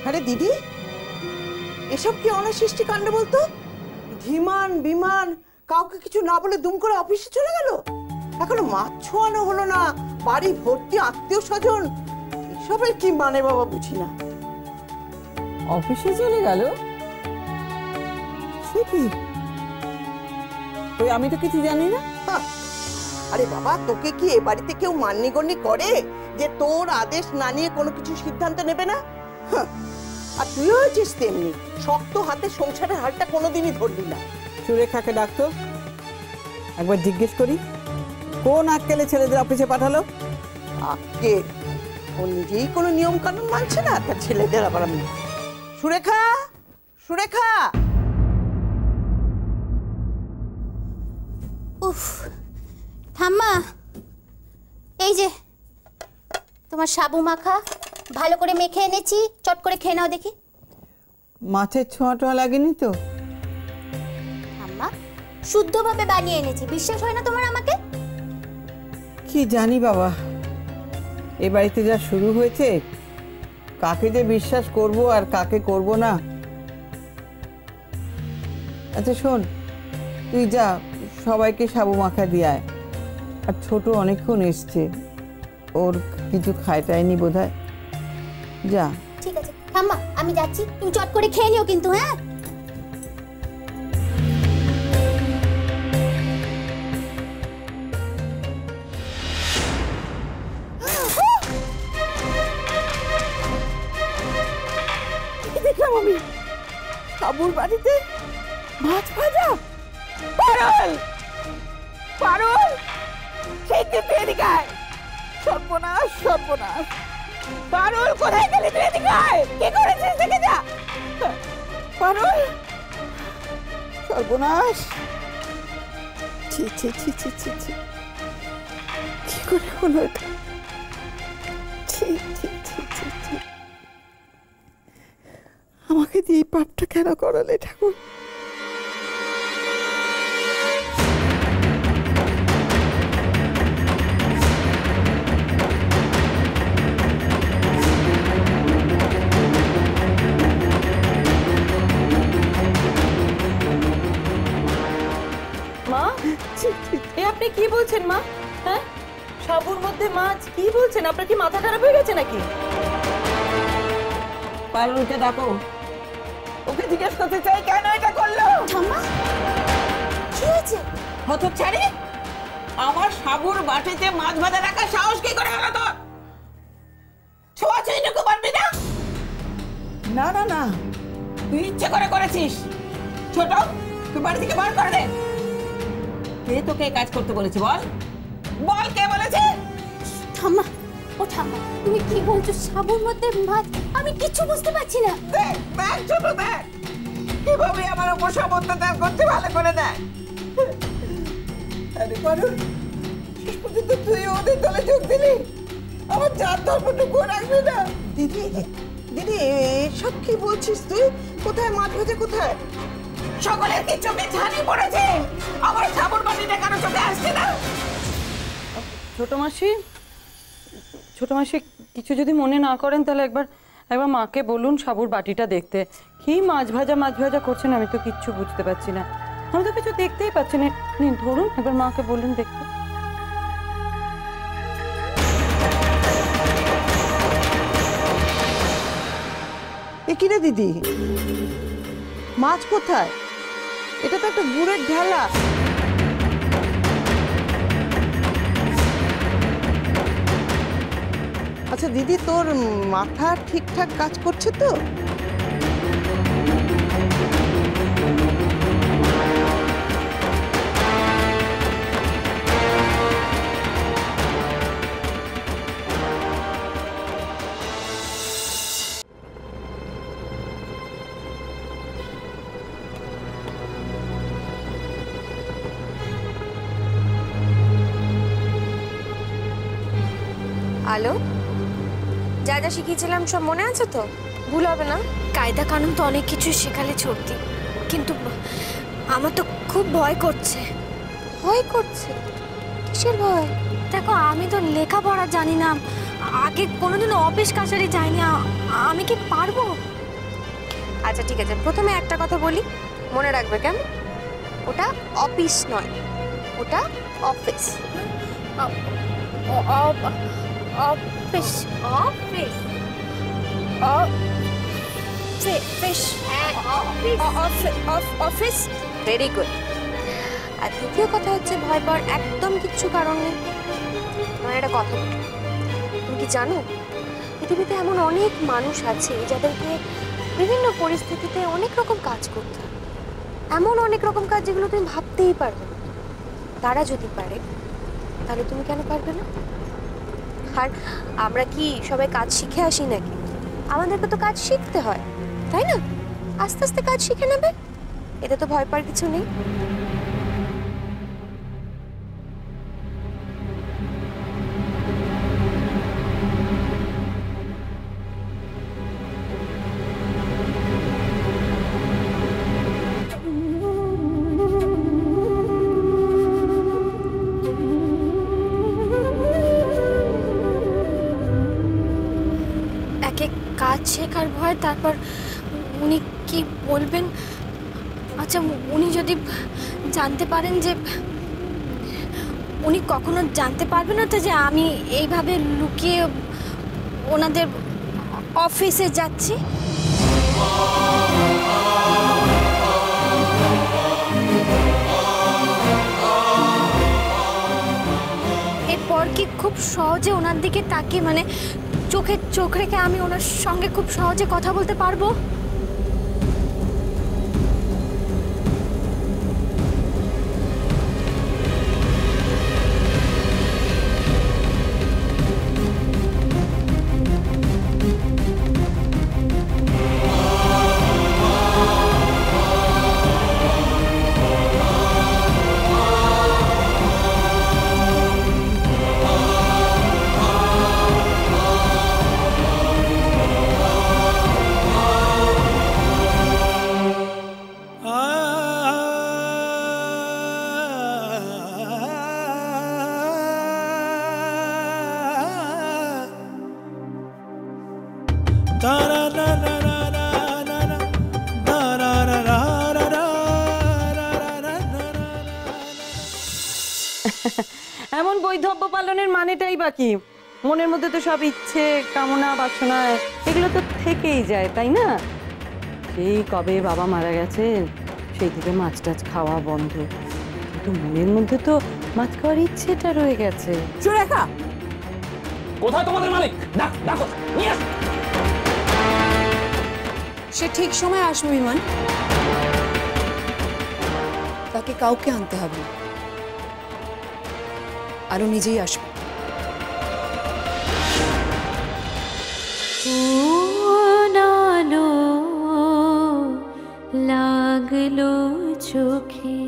আরে দিদি, এসব কি অনাসৃষ্টি কাণ্ড বলতো? ধীমান বিমান কাউকে কিছু না বলে দুম করে অফিসে চলে গেল। এখনো মাছ ছোঁয়ানো হলো না, বাড়ি ভর্তি আত্মীয় স্বজন। এসবের কি মানে বাবা বুঝি না। অফিসে চলে গেল? সে কি? আমি তো কিছু জানি না। আরে বাবা, তোকে কি এ বাড়িতে কেউ মান্যগণ্য করে যে তোর আদেশ না নিয়ে কোনো কিছু সিদ্ধান্ত নেবে না? আর তুইও হয়েছিস তেমনি, শক্ত হাতে সংসারের হালটা কোনোদিনই ধরবি না। সুরেখাকে ডাকতো, একবার জিজ্ঞেস করি কোন আক্কেলে ছেলেদের অফিসে পাঠালো। আক্কেল? ও নিজেই কোনো নিয়ম কানুন মানছে না, তার ছেলেদের আবার আমি। সুরেখা, সুরেখা! উফ, ঠাম্মা, এই যে তোমার সাবু মাখা ভালো করে মেখে এনেছি, চট করে খেয়ে নাও দেখি। মাছের ছোঁয়াটা লাগেনি তো? ঠাম্মা, শুদ্ধভাবে বানিয়ে এনেছি, বিশ্বাস হয় না তোমার আমাকে? কি জানি বাবা, এ বাড়িতে যা শুরু হয়েছে, কাকে যে বিশ্বাস করব আর কাকে করব না। আচ্ছা শোন, তুই যা সবাইকে সাবু মাখা দিয়ে আয়। আর ছোট অনেকক্ষণ এসছে, ওর কিছু খায়টায়নি বোধহয়। যা। ঠিক আছে ঠাম্মা, আমি যাচ্ছি, তুমি চট করে খেয়ে নিও কিন্তু। হ্যাঁ, দেখলাম আমি সাবুর বাড়িতে মাছ ভাজা। পারুল, পারুল, সেই তুই এদিকে আয়। সর্বনাশ, সর্বনাশ! পারুল, কোথায় গেলি তুই? এদিকে আয়। কি করেছিস দেখে যা। পারুল, সর্বনাশ! ছি ছি ছি ছি ছি ছি, কি করে হলো এটা? ছি ছি ছি ছি ছি, আমাকে দিয়ে এই পাপটা কেন করালে ঠাকুর? মা, আপনি কি বলছেন মা? হ্যাঁ, সাবুর মধ্যে মাছ? কি বলছেন? আপনার কি মাথা খারাপ হয়ে গেছে নাকি? পারুলকে ডাকো, ওকে জিজ্ঞেস করতে চাই কেন এটা করলো। ঠাম্মা, কি হয়েছে? হতচ্ছাড়ি, আমার সাবুর বাটিতে মাছ ভাজা রাখার সাহস কি করে হলো তোর? ছোঁয়াছুঁইটুকু পারবি না? না না না, তুই ইচ্ছে করে করেছিস। ছোট, তুই বাড়ি থেকে বার করে দে। কে তোকে কাজ করতে বলেছে? বল বল, কে বলেছে? ঠাম্মা, ও ঠাম্মা, তুমি কি বলছো? সাবুর মধ্যে মাছ? আমি কিচ্ছু বুঝতে পারছি না। দেখ দেখ ছোট, দেখ কিভাবে আমার উপর সমর্থন করতে ভালো করে দেয়। আরে পারুল, শেষ পর্যন্ত তুই ওদের দলে যোগ দিলি। আমার জাত ধর্মটুকু রাখবি না। দিদি, দিদি, এসব কি বলছিস তুই? কোথায় মাছ ভাজা? কোথায়? সকলের কি চোখে ছানি পড়েছে? আমার সাবুর বাটিটা কেন চোখে আসছে না? ছোট মাসি, ছোট মাসি, কিছু যদি মনে না করেন তাহলে একবার মাকে বলুন সাবুর বাটিটা দেখতে। কি মাছ ভাজা করছেন, আমি তো কিচ্ছু বুঝতে পারছি না। আমি তো কিছু দেখতেই পাচ্ছি না। নিন ধরুন, একবার মাকে বলুন দেখতে। এ কি রে দিদি, মাছ কোথায়? এটা তো একটা গুড়ের ঢালা। আচ্ছা দিদি, তোর মাথা ঠিকঠাক কাজ করছে তো? আলো, যা যা শিখিয়েছিলাম সব মনে আছে তো? ভুল হবে না? কায়দা কানুন তো অনেক কিছু শেখালে ছড়তি, কিন্তু আমার তো খুব ভয় করছে। ভয় করছে? কিসের ভয়? দেখো, আমি তো লেখাপড়া জানি না, আগে কোনোদিনও অফিস কাছারি যাইনি, আমি কি পারবো? আচ্ছা ঠিক আছে, প্রথমে একটা কথা বলি, মনে রাখবে কেমন? ওটা অফিস নয়, ওটা office. Office office office. Very good. আর দ্বিতীয় কথা হচ্ছে, ভয় পাওয়ার একদম কিচ্ছু কারণ নেই। তোমার একটা কথা বলি, তুমি কি জানো পৃথিবীতে এমন অনেক মানুষ আছে যাদেরকে বিভিন্ন পরিস্থিতিতে অনেক রকম কাজ করতে হয়, এমন অনেক রকম কাজ যেগুলো তুমি ভাবতেই পারবে না। তারা যদি পারে তাহলে তুমি কেন পারবে না? আর আমরা কি সবাই কাজ শিখে আসি নাকি? আমাদেরকে তো কাজ শিখতে হয়, তাই না? আস্তে আস্তে কাজ শিখে নেবে, এতে তো ভয় পাওয়ার কিছু নেই। একে কাজ শেখার ভয়, তারপর উনি কি বলবেন? আচ্ছা, উনি যদি জানতে পারেন যে, উনি কখনো জানতে পারবে না তো যে আমি এইভাবে লুকিয়ে ওনাদের অফিসে যাচ্ছি? এরপর কি খুব সহজে ওনার দিকে তাকিয়ে, মানে চোখে চোখ রেখে আমি ওনার সঙ্গে খুব সহজে কথা বলতে পারবো? এমন বৈধব্য পালনের মানেটাই বাকি, মনের মধ্যে তো সব ইচ্ছে কামনা বাসনা এগুলো তো থেকেই যায়, তাই না? সেই কবে বাবা মারা গেছে সেই থেকে মাছ টাছ খাওয়া বন্ধ, কিন্তু মনের মধ্যে তো মাছ খাওয়ার ইচ্ছেটা রয়ে গেছে। সুরেখা, কোথায় তোমাদের মালিক? ডাকো, নিয়ে আস। সে ঠিক সময় আসবে বিমান, তাকে কাউকে আনতে হবে না, আরো নিজেই আসবে। লাগলো চোখে